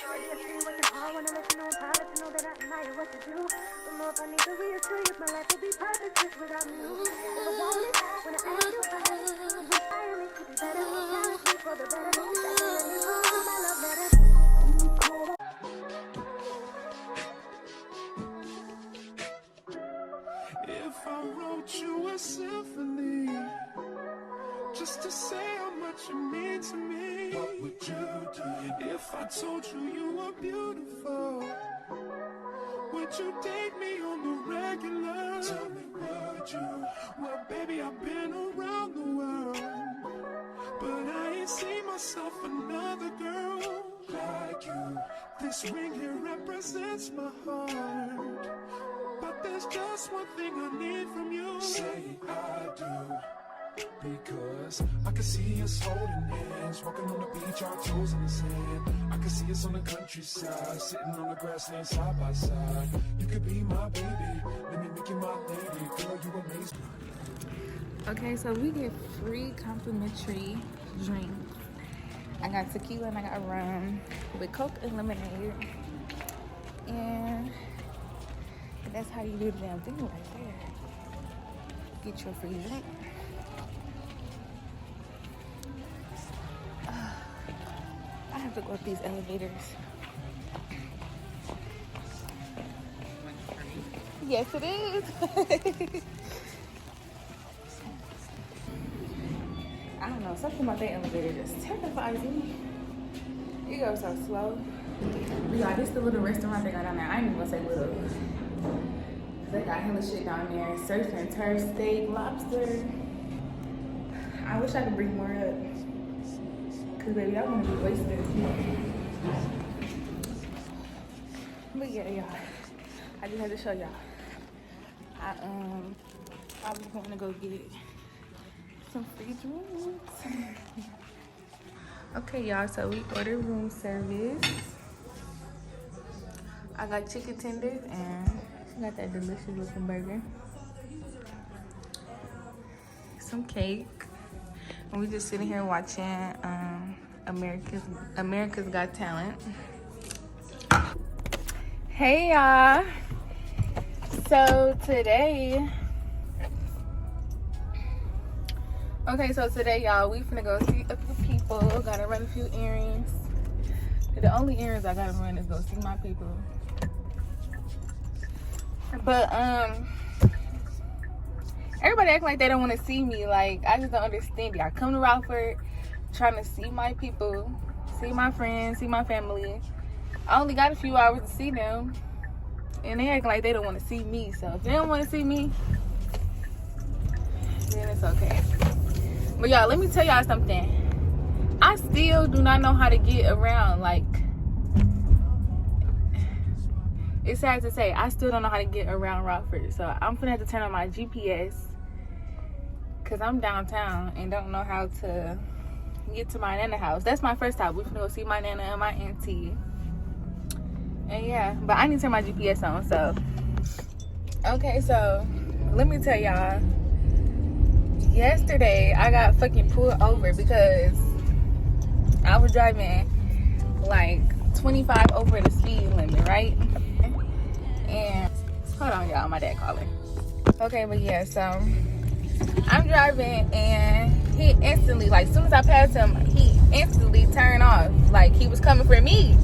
Shorty, I see what's in all, wanna let you know I'm proud to know that I admire what you do. Don't know if I need to reassure you, my life would be perfect just without you. If I want it, when I ask you for it, you inspire me to be better. Challenge me for the better. That's when I need all my love letters. If I wrote you a symphony, just to say how much you mean to me, what would you do? If I told you you were beautiful, would you date me on the regular? Tell me, would you? Well, baby, I've been around the world, but I ain't seen myself another girl like you. This ring here represents my heart, but there's just one thing I need from you. Say I do. Because I can see us holding hands, walking on the beach, our toes in the sand. I can see us on the countryside, sitting on the grassland side by side. You could be my baby, let me make you my lady. Girl, you amaze me. Okay, so we get free complimentary drinks. I got tequila and I got rum with Coke and lemonade. And that's how you do the damn thing right there. Get your free drink. I have to go up these elevators. Yes, it is. I don't know, something about that elevator just terrifies me. It goes so slow. Yeah, this is the little restaurant they got down there. I ain't even gonna say little. They got hella shit down there. Surf and turf, steak, lobster. I wish I could bring more up. Cause baby, I wanna be wasted. But yeah, y'all. I just had to show y'all. I was going to go get some free drinks. Okay, y'all, so we ordered room service. I got chicken tenders and got that delicious looking burger. Some cake. And we just sitting here watching America's Got Talent. Hey y'all. So today y'all, we finna go see a few people. Gotta run a few errands. The only errands I gotta run is go see my people. But everybody act like they don't want to see me. Like, I just don't understand it. I come to Rockford trying to see my people, see my friends, see my family. I only got a few hours to see them, and they act like they don't want to see me. So if they don't want to see me, then it's okay. But y'all, let me tell y'all something. I still do not know how to get around. Like, it's sad to say, I still don't know how to get around Rockford. So I'm finna have to turn on my GPS, cause I'm downtown and don't know how to get to my nana house. That's my first stop. We're finna go see my nana and my auntie. And yeah, but I need to turn my GPS on. So okay, so let me tell y'all. Yesterday I got fucking pulled over because I was driving like 25 over the speed limit, right? And hold on, y'all, my dad calling. Okay, but yeah, so I'm driving and he instantly, like, as soon as I passed him, he instantly turned off. Like, he was coming for me.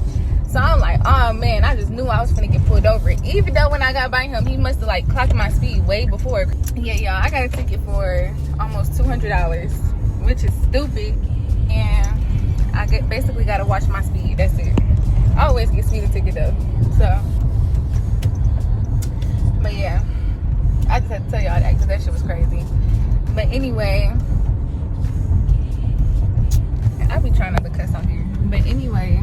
So I'm like, oh man, I just knew I was gonna get pulled over. Even though when I got by him, he must have like clocked my speed way before. Yeah, y'all, I got a ticket for almost $200, which is stupid. And I basically gotta watch my speed. That's it. I always get speeding ticket though. So, but yeah, I just had to tell y'all that because that shit was crazy. But anyway, I be trying not to cuss on here. But anyway,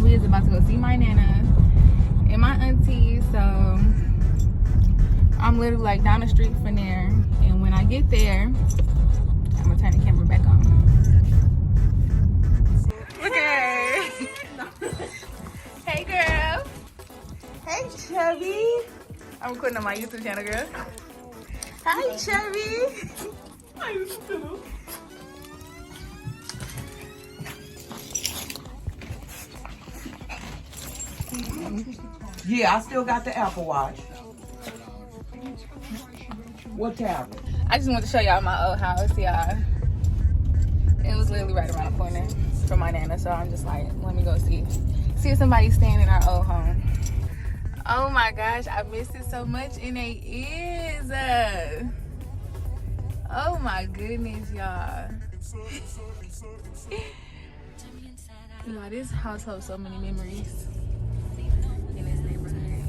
we is about to go see my nana and my auntie. So I'm literally like down the street from there. And when I get there, I'm gonna turn the camera back on. Look at her. Hey girl. Hey Chubby. I'm recording on my YouTube channel, girl. Hi Chubby. Hi YouTube. Yeah, I still got the Apple Watch. What tablet? I just want to show y'all my old house, y'all. It was literally right around the corner from my nana, so I'm just like, let me go see if somebody's staying in our old home. Oh my gosh, I missed it so much, and it is. Oh my goodness, y'all. Y'all, this house holds so many memories in this neighborhood.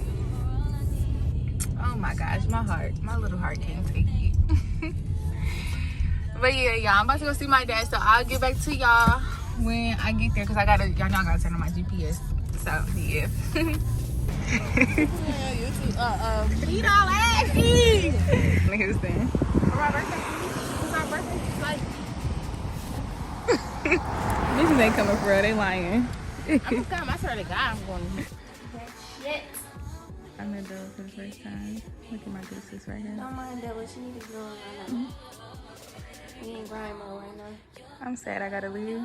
Oh my gosh, my little heart can't take it. But yeah, y'all, I'm about to go see my dad, so I'll get back to y'all when I get there, because y'all know I gotta turn on my GPS. So yeah. Eat all ashy. Niggas saying. For my birthday? It's my birthday. Like. Bitches ain't coming for real, they lying. I'm gonna come, I swear to God, I'm going to that shit. I'm gonna do it for the first time. Look at my gooses right here. Don't mind that, but you need to go right now. We ain't grind mode right now. I'm sad I gotta leave.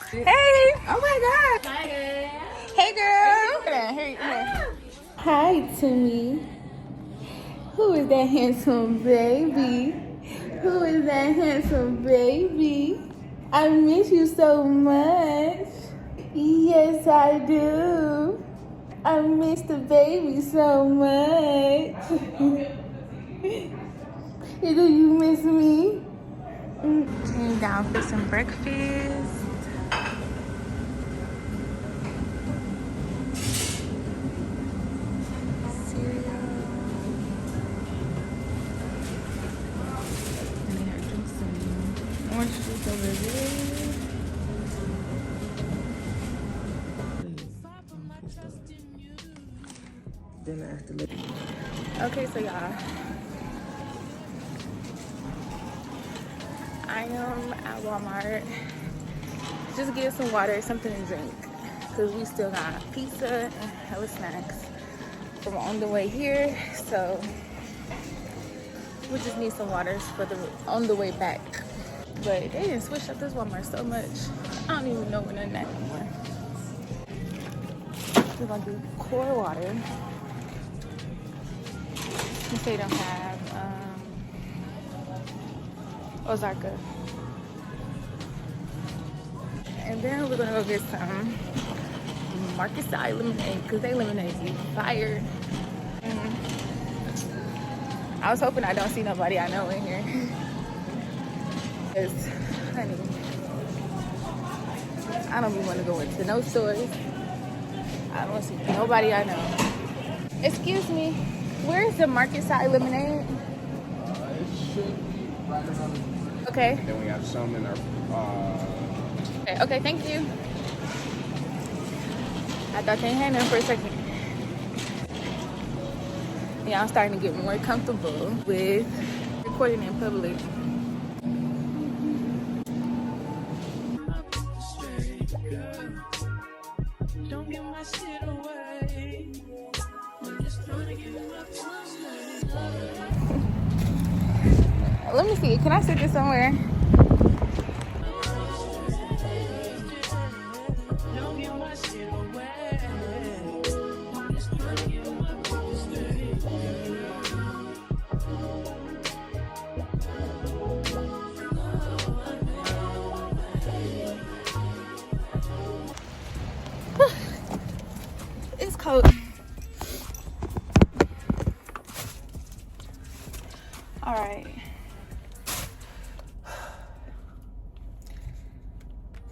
Hey! Oh my God! Hi, girl. Hey girl! Look at that. Here. Hi Timmy. Who is that handsome baby? Who is that handsome baby? I miss you so much. Yes, I do. I miss the baby so much. Do you miss me? Came down for some breakfast. Orange juice over there. Then I have to look. Okay, so y'all, I am at Walmart. Just get some water, something to drink, because we still got pizza and hella snacks from on the way here. So we just need some waters for the on the way back. But they didn't switch up this Walmart so much. I don't even know when they're that anymore. We're gonna do core water. Since they don't have Ozarka. And then we're gonna go get some Market Side lemonade, because they lemonade is fire. I was hoping I don't see nobody I know in here. Because, honey, I don't even want to go into no stores. I don't see nobody I know. Excuse me, where's the Market Side lemonade? It should be right around the corner. Okay. Then we have some in our. Okay, thank you. I thought they had none for a second. Yeah, I'm starting to get more comfortable with recording in public. Don't give my shit away. I'm just trying to get my Let me see. Can I sit this somewhere? Don't give my shit away. I'm just trying to get my It's cold. All right.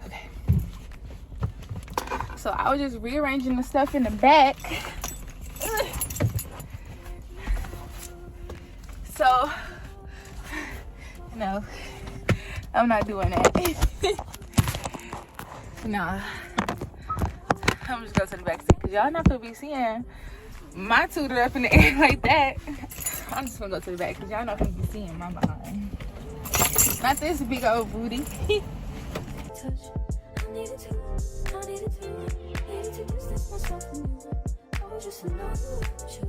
Okay. So I was just rearranging the stuff in the back. So, no, I'm not doing that. Nah. I'm just going to the back seat, because y'all not gonna be seeing my tutor up in the air like that. I'm just gonna go to the back, because y'all not gonna be seeing my behind. Not this big old booty. Touch. I needed to distance myself from you. I was just in love with you.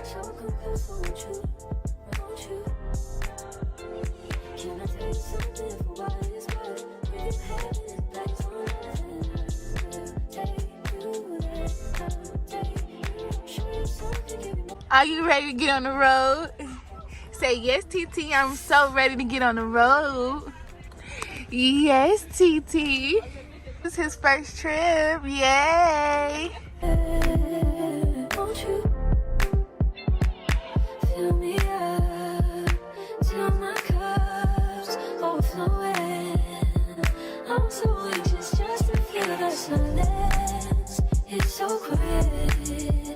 So confess, won't you? Can I tell you something for what it's worth? We've had it, that's all I have. Are you ready to get on the road? Say yes, TT. I'm so ready to get on the road. Yes, TT. This is his first trip. Yay. Won't you fill me up till my cup's overflowing? I'm so anxious just to feel the silence. It's so quiet.